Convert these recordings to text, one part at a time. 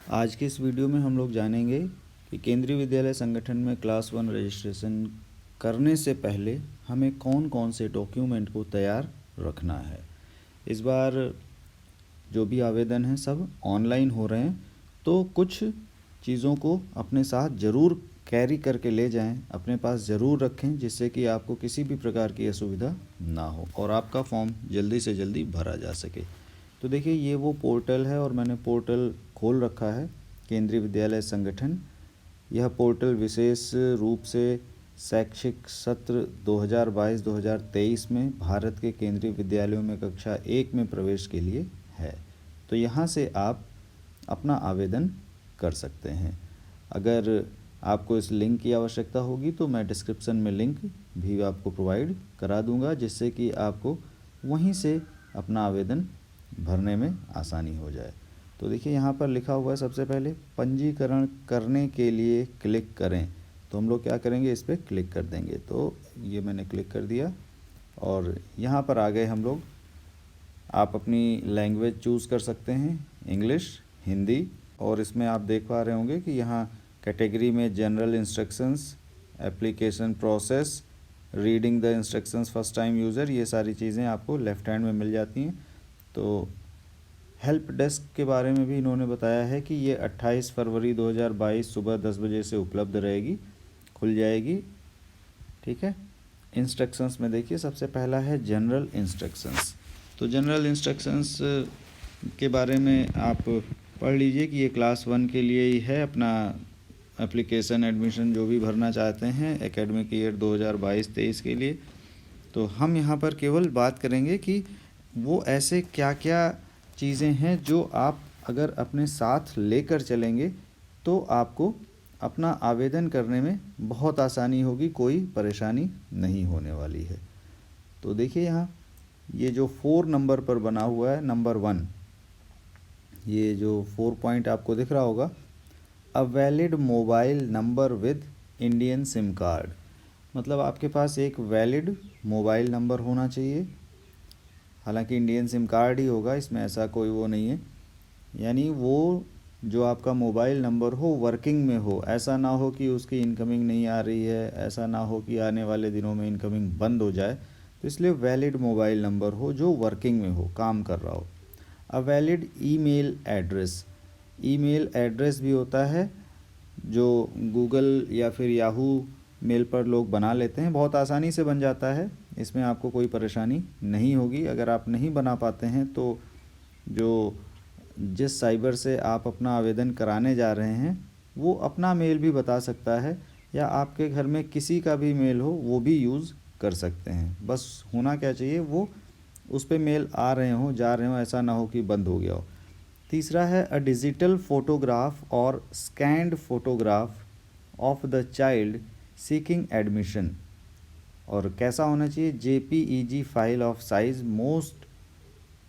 आज के इस वीडियो में हम लोग जानेंगे कि केंद्रीय विद्यालय संगठन में क्लास 1 रजिस्ट्रेशन करने से पहले हमें कौन कौन से डॉक्यूमेंट को तैयार रखना है। इस बार जो भी आवेदन हैं सब ऑनलाइन हो रहे हैं, तो कुछ चीज़ों को अपने साथ ज़रूर कैरी करके ले जाएं, अपने पास ज़रूर रखें, जिससे कि आपको किसी भी प्रकार की असुविधा ना हो और आपका फॉर्म जल्दी से जल्दी भरा जा सके। तो देखिए, ये वो पोर्टल है और मैंने पोर्टल खोल रखा है, केंद्रीय विद्यालय संगठन। यह पोर्टल विशेष रूप से शैक्षिक सत्र 2022-2023 में भारत के केंद्रीय विद्यालयों में कक्षा 1 में प्रवेश के लिए है। तो यहाँ से आप अपना आवेदन कर सकते हैं। अगर आपको इस लिंक की आवश्यकता होगी तो मैं डिस्क्रिप्शन में लिंक भी आपको प्रोवाइड करा दूंगा, जिससे कि आपको वहीं से अपना आवेदन भरने में आसानी हो जाए। तो देखिए, यहाँ पर लिखा हुआ है सबसे पहले पंजीकरण करने के लिए क्लिक करें। तो हम लोग क्या करेंगे, इस पर क्लिक कर देंगे। तो ये मैंने क्लिक कर दिया और यहाँ पर आ गए हम लोग। आप अपनी लैंग्वेज चूज़ कर सकते हैं, इंग्लिश, हिंदी, और इसमें आप देख पा रहे होंगे कि यहाँ कैटेगरी में general instructions, application process, reading the instructions first time user, ये सारी चीज़ें आपको लेफ़्ट हैंड में मिल जाती हैं। तो हेल्प डेस्क के बारे में भी इन्होंने बताया है कि ये 28 फरवरी 2022 सुबह 10 बजे से उपलब्ध रहेगी, खुल जाएगी। ठीक है। इंस्ट्रक्शंस में देखिए, सबसे पहला है जनरल इंस्ट्रक्शंस। तो जनरल इंस्ट्रक्शंस के बारे में आप पढ़ लीजिए कि ये क्लास 1 के लिए ही है। अपना एप्लीकेशन एडमिशन जो भी भरना चाहते हैं एकेडमिक ईयर 2022-23 के लिए, तो हम यहाँ पर केवल बात करेंगे कि वो ऐसे क्या क्या चीज़ें हैं जो आप अगर अपने साथ लेकर चलेंगे तो आपको अपना आवेदन करने में बहुत आसानी होगी, कोई परेशानी नहीं होने वाली है। तो देखिए, यहाँ ये जो 4 नंबर पर बना हुआ है, नंबर 1, ये जो 4 पॉइंट आपको दिख रहा होगा, a valid mobile number with Indian SIM card. मतलब आपके पास एक वैलिड मोबाइल नंबर होना चाहिए, हालांकि इंडियन सिम कार्ड ही होगा, इसमें ऐसा कोई वो नहीं है। यानी वो जो आपका मोबाइल नंबर हो वर्किंग में हो, ऐसा ना हो कि उसकी इनकमिंग नहीं आ रही है, ऐसा ना हो कि आने वाले दिनों में इनकमिंग बंद हो जाए। तो इसलिए वैलिड मोबाइल नंबर हो जो वर्किंग में हो, काम कर रहा हो। A valid email address, email address भी होता है जो गूगल या फिर याहू मेल पर लोग बना लेते हैं, बहुत आसानी से बन जाता है, इसमें आपको कोई परेशानी नहीं होगी। अगर आप नहीं बना पाते हैं तो जिस साइबर से आप अपना आवेदन कराने जा रहे हैं वो अपना मेल भी बता सकता है, या आपके घर में किसी का भी मेल हो वो भी यूज़ कर सकते हैं। बस होना क्या चाहिए, वो उस पर मेल आ रहे हों, जा रहे हों, ऐसा ना हो कि बंद हो गया हो। तीसरा है अ डिजिटल फोटोग्राफ और scanned photograph of the child seeking admission. और कैसा होना चाहिए, JPEG file of size most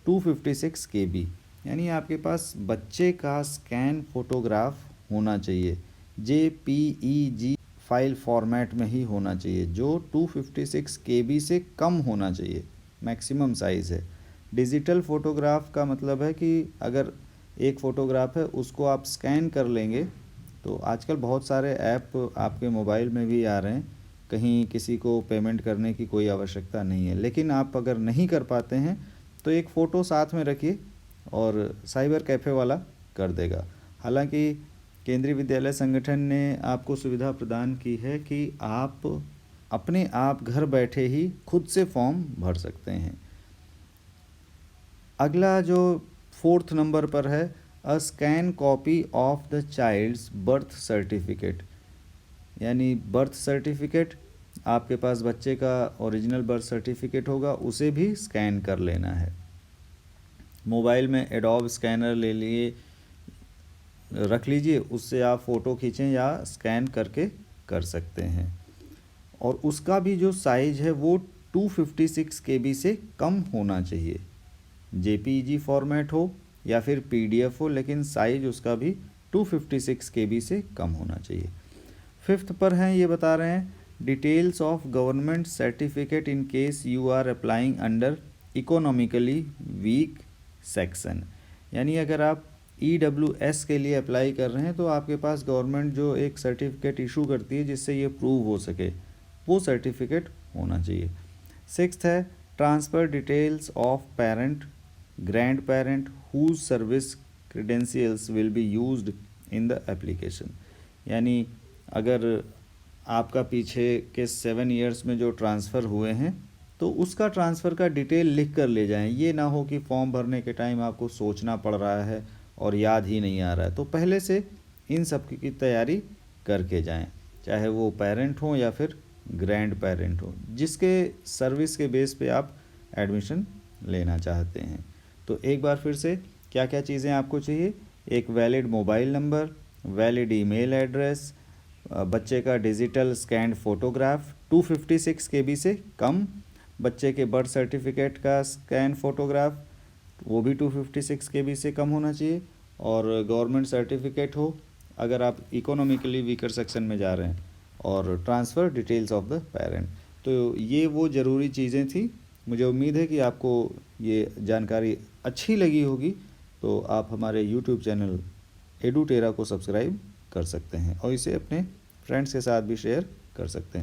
256 KB। यानी आपके पास बच्चे का स्कैन फोटोग्राफ होना चाहिए, JPEG फाइल फॉर्मेट में ही होना चाहिए, जो 256 KB से कम होना चाहिए, मैक्सिमम साइज़ है। डिजिटल फ़ोटोग्राफ का मतलब है कि अगर एक फ़ोटोग्राफ है उसको आप स्कैन कर लेंगे, तो आजकल बहुत सारे ऐप आपके मोबाइल में भी आ रहे हैं, कहीं किसी को पेमेंट करने की कोई आवश्यकता नहीं है। लेकिन आप अगर नहीं कर पाते हैं तो एक फ़ोटो साथ में रखिए और साइबर कैफ़े वाला कर देगा। हालांकि केंद्रीय विद्यालय संगठन ने आपको सुविधा प्रदान की है कि आप अपने आप घर बैठे ही खुद से फॉर्म भर सकते हैं। अगला जो 4th नंबर पर है, a scan copy of the child's birth certificate. यानी बर्थ सर्टिफिकेट, आपके पास बच्चे का ओरिजिनल बर्थ सर्टिफिकेट होगा, उसे भी स्कैन कर लेना है। मोबाइल में एडोब स्कैनर ले लिए रख लीजिए, उससे आप फ़ोटो खींचें या स्कैन करके कर सकते हैं। और उसका भी जो साइज़ है वो 256 KB से कम होना चाहिए, JPEG फॉर्मेट हो या फिर PDF हो, लेकिन साइज़ उसका भी 256 KB से कम होना चाहिए। 5th पर हैं, ये बता रहे हैं, details of government certificate in case you are applying under economically weak section. यानी अगर आप EWS के लिए अप्लाई कर रहे हैं तो आपके पास गवर्नमेंट जो एक सर्टिफिकेट इशू करती है जिससे ये प्रूव हो सके, वो सर्टिफिकेट होना चाहिए। सिक्स्थ है transfer details of parent grandparent whose service credentials will be used in the application. यानी अगर आपका पीछे के 7 ईयर्स में जो ट्रांसफ़र हुए हैं तो उसका ट्रांसफ़र का डिटेल लिख कर ले जाएं। ये ना हो कि फॉर्म भरने के टाइम आपको सोचना पड़ रहा है और याद ही नहीं आ रहा है, तो पहले से इन सब की तैयारी करके जाएं, चाहे वो पेरेंट हो या फिर ग्रैंड पेरेंट हो, जिसके सर्विस के बेस पे आप एडमिशन लेना चाहते हैं। तो एक बार फिर से क्या क्या चीज़ें आपको चाहिए, एक valid mobile number, valid email address, बच्चे का डिजिटल स्कैन्ड फ़ोटोग्राफ 256 KB से कम, बच्चे के बर्थ सर्टिफिकेट का स्कैन फ़ोटोग्राफ वो भी 256 KB से कम होना चाहिए, और गवर्नमेंट सर्टिफिकेट हो अगर आप इकोनॉमिकली वीकर सेक्शन में जा रहे हैं, और transfer details of the parent. तो ये वो ज़रूरी चीज़ें थी। मुझे उम्मीद है कि आपको ये जानकारी अच्छी लगी होगी, तो आप हमारे यूट्यूब चैनल एडुटेरा को सब्सक्राइब कर सकते हैं और इसे अपने फ्रेंड्स के साथ भी शेयर कर सकते हैं।